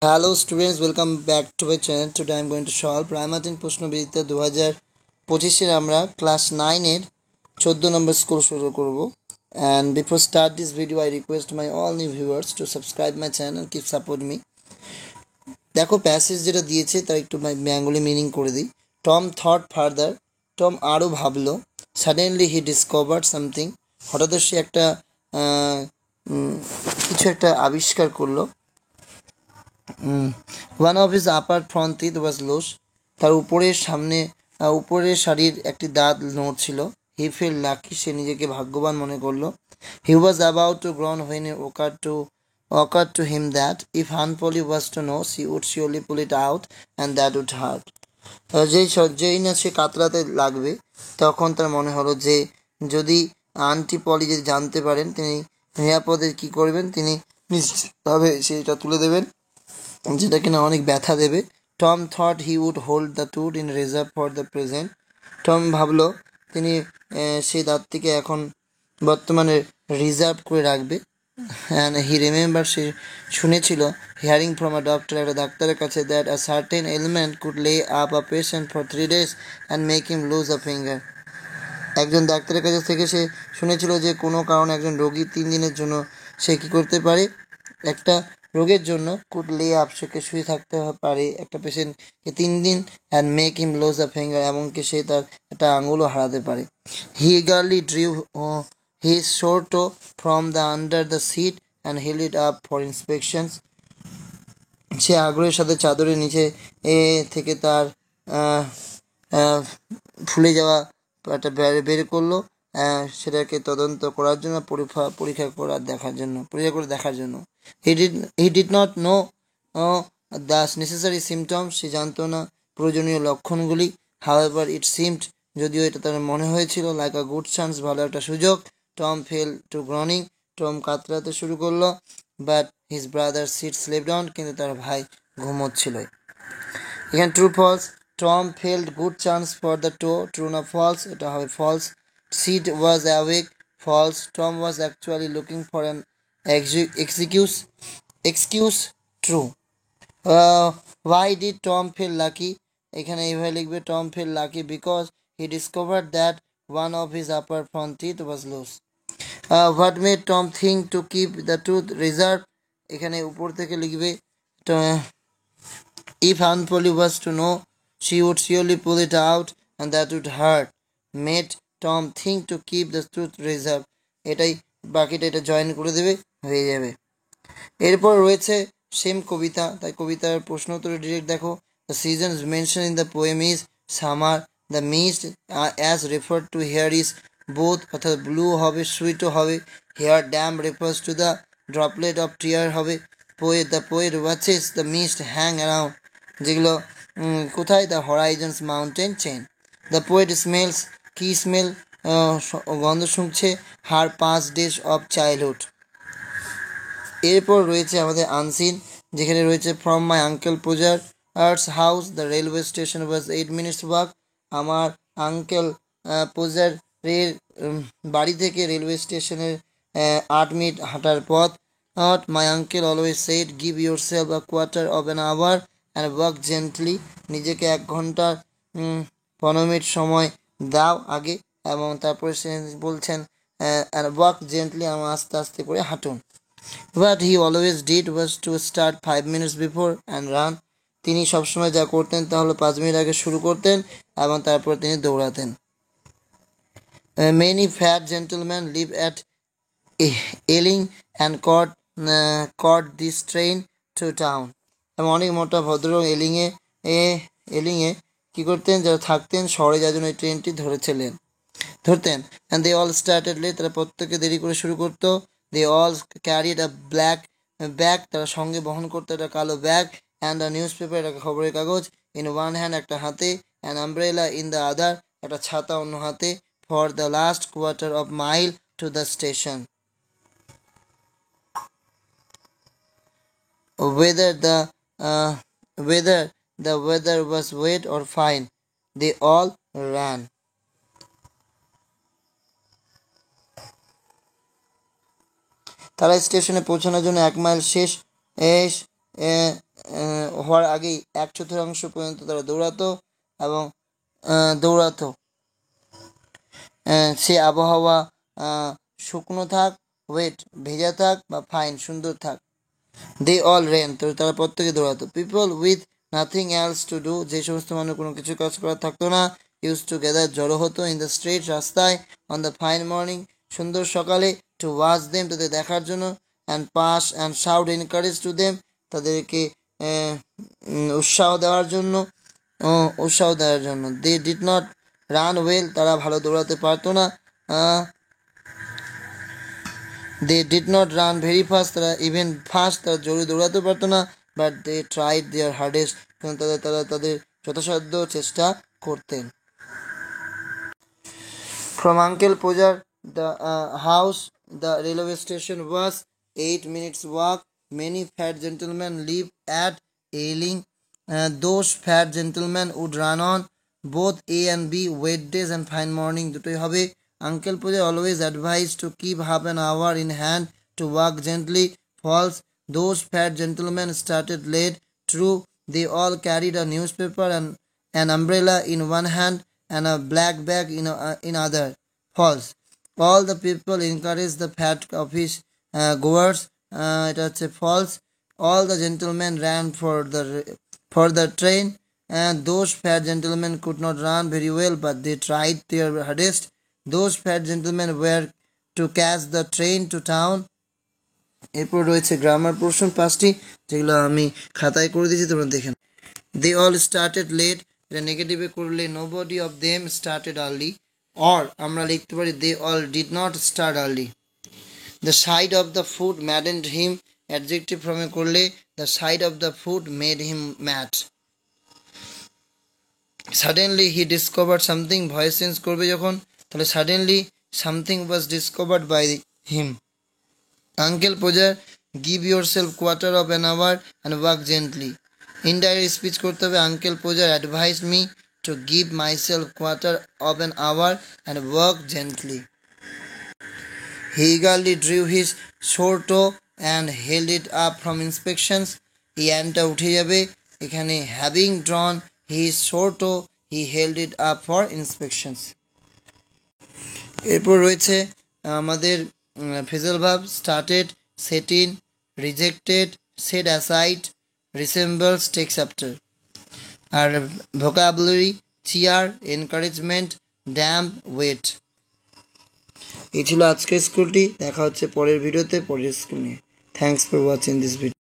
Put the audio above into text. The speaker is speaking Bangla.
Hello students, welcome back to my channel. Today I am going to solve প্রাইমাতিন প্রশ্নবিদ্যা 2025-এর আমরা ক্লাস 9-এর 14 নম্বর স্কুল শুরু করব। And before start this video I request my all new viewers to subscribe my channel, keep support me. দেখো প্যাসেজ যেটা দিয়েছে তার একটু বেঙ্গলি মিনিং করে দিই। টম থট ফার্দার, টম আরও ভাবলো। সাডেনলি হি ডিসকভার্ড সামথিং, হঠাৎ সে একটা কিছু একটা আবিষ্কার করলো। One of his upper front teeth was loose, তার উপরের শাড়ির একটি দাঁত নড়ছিল। হি ফিল লাকি, সে নিজেকে ভাগ্যবান মনে করলো। He was about to groan when it occurred to him that if Aunt Polly was to know, she would surely pull it out and that would hurt. যেই না সে কাতরাতে লাগবে, তখন তার মনে হলো যে যদি আন্টি পলি যদি জানতে পারেন, তিনি নিরাপদে কী করবেন, তিনি নিশ্চিতভাবে সেটা তুলে দেবেন, যেটা কিনা অনেক ব্যথা দেবে। Tom thought he would hold the tooth in reserve for the present, Tom ভাবলো তিনি সেই দাঁতটিকে এখন বর্তমানে রিজার্ভ করে রাখবে। অ্যান্ড হি রিমেম্বার, সে শুনেছিল হিয়ারিং ফ্রম আ ডক্টর, একটা ডাক্তারের কাছে, that a certain element could lay up a patient for 3 days and make him lose a finger. একজন ডাক্তারের কাছে থেকে সে শুনেছিল যে কোনো কারণে একজন রোগী 3 দিনের জন্য সে কী করতে পারে, একটা রোগের জন্য কুড লে আপ, সেকে শুয়ে থাকতে পারে একটা পেশেন্টকে 3 দিন, and make him lose a finger, এমনকি সে তার একটা আঙুলও হারাতে পারে। He eagerly drew his sore toe from the under the sheet and held it up for inspections, সে আগ্রহের সাথে চাদরের নিচে থেকে তার ফুলে যাওয়া একটা বের করলো, সেটাকে তদন্ত করার জন্য, পরীক্ষা করে দেখার জন্য। He did not know the necessary symptoms, সে জানতো না প্রয়োজনীয় লক্ষণগুলি। হাউএভার ইট সিমড, যদিও এটা তার মনে হয়েছিল, লাইক আ গুড চান্স, ভালো একটা সুযোগ। Tom fell to groaning, Tom কাতরাতে শুরু করলো। But his brother Sid slept on, কিন্তু তার ভাই ঘুমোচ্ছিল। এখানে true false, Tom felt good chance for the true না ফলস, এটা হবে false. Sid was awake, false. Tom was actually looking for an excuse, true. Why did Tom feel lucky, এখানে এইভাবে লিখবে, Tom feel lucky because he discovered that one of his upper front teeth was loose. What made Tom think to keep the tooth reserve, এখানে উপর থেকে লিখবে, if Aunt Polly was to know, she would surely pull it out and that would hurt. Made Tom think to keep the tooth reserve, এটাই বাকিটা এটা জয়েন করে দেবে, হয়ে যাবে। এরপর রয়েছে সেম কবিতা, তাই কবিতার প্রশ্ন উত্তরে ডিরেক্ট দেখো। The seasons mention in the poem is summer, the mist as refer to here is both, অর্থাৎ ব্লু হবে, সুইটও হবে। Here damp refers to the droplet of tear হবে। The poet watches the mist hang around, যেগুলো কোথায়, the horizons mountain chain. The poet smells, কি স্মেল, গন্ধ শুঁকছে, হার 5 days অফ চাইল্ডহুড। এরপর রয়েছে আমাদের আনসিন, যেখানে রয়েছে ফ্রম মাই আঙ্কেল পূজার arts house the railway station was 8 minutes walk, আমার আঙ্কেল পূজার বাড়ি থেকে রেলওয়ে স্টেশনের 8 মিনিট হাঁটার পথ। My uncle always said give yourself a quarter of an hour and walk gently, নিজেকে 1 ঘন্টা 15 মিনিট সময় দাও আগে, এবং তারপরে সে বলছেন ওয়াক জেন্টলি, আমার আস্তে আস্তে করে হাঁটুন। What he always did was to start 5 minutes before and run, তিনি সবসময় যা করতেন তা হলো 5 মিনিট আগে শুরু করতেন এবং তারপর তিনি দৌড়াতেন। Many fat gentlemen live at Ealing and caught this train to town, এবং অনেক মোটা ভদ্রলোক এলিংয়ে কী করতেন, যারা থাকতেন শহরে, যার জন্য এই ট্রেনটি ধরতেন। and they all started late, তারা প্রত্যেকে দেরি করে শুরু করতো। they all carried a black bag, তারা সঙ্গে বহন করতো একটা কালো ব্যাগ, and a newspaper, একটা খবরের কাগজ, in one hand, একটা হাতে, an umbrella in the other, একটা ছাতা অন্য হাতে, for the last quarter of mile to the station. Whether the weather was wet or fine, they all ran. তারা স্টেশনে পৌঁছানোর জন্য 1 মাইল হওয়ার আগেই 1/4 পর্যন্ত তারা দৌড়াতো এবং দৌড়াতো সে আবহাওয়া শুকনো থাক, ওয়েট ভেজা থাক, বা ফাইন সুন্দর থাক। দে অল রেন, তো তারা প্রত্যেকে দৌড়াতো। People with nothing else to do, যে সমস্ত মানুষ কোনো কিছু কাজ করার থাকতো না, ইউজ টু গেদার জড়ো হতো, ইন দ্য স্ট্রিট রাস্তায়, অন দ্য ফাইন মর্নিং সুন্দর সকালে, টু ওয়াচ দেম তাদের দেখার জন্য, and pass and shout encourage to them তাদেরকে উৎসাহ দেওয়ার জন্য, they did not run well, তারা ভালো দৌড়াতে পারতো না, they did not run very fast, তারা ইভেন ফাস্ট তারা জোরে দৌড়াতে পারতো না, but they tried their hardest, কারণ তারা তাদের যথাসাধ্য চেষ্টা করতেন। From Uncle Pujar, the house, the railway station was 8 minutes walk. Many fat gentlemen live at Ailing. Those fat gentlemen would run on both A and B, wet days and fine morning. দুটোই হবে। Uncle Pujar always advised to keep half an hour in hand to walk gently. False. Those fat gentlemen started late. True. They all carried a newspaper and an umbrella in one hand and a black bag in other. False. All the people encouraged the fat office goers. এটা হচ্ছে false. All the gentlemen ran for the train, and those fat gentlemen could not run very well, but they tried their hardest. Those fat gentlemen were to catch the train to town. এরপর রয়েছে গ্রামার পোর্শন 5টি, যেগুলো আমি খাতায় করে দিয়েছি, তোমরা দেখেন। They all started late, এটা নেগেটিভে করলে nobody of them started early, or আমরা লিখতে পারি they all did not start early. The sight of the food maddened him, adjective ফর্মে করলে the sight of the food made him mad. Suddenly he discovered something, voice change করবে যখন, তাহলে suddenly something was discovered by him. Uncle Pujar, give yourself quarter of an hour and walk gently. Indirect speech করতে হবে, Uncle Pujar advised me to give myself quarter of an hour and walk gently. He eagerly drew his sore toe and held it up from inspections. এই অ্যান্ডটা উঠে যাবে, এখানে having drawn his sore toe, he held it up for inspections. এরপর রয়েছে আমাদের phrasal verb, started, set in, rejected, set aside, resembles, takes after. আর vocabulary, cheer, encouragement, damp, wet. এই ছিল আজকের স্কুলটি। দেখা হচ্ছে পরের ভিডিওতে, পরের স্কুল নিয়ে। Thanks for watching this video.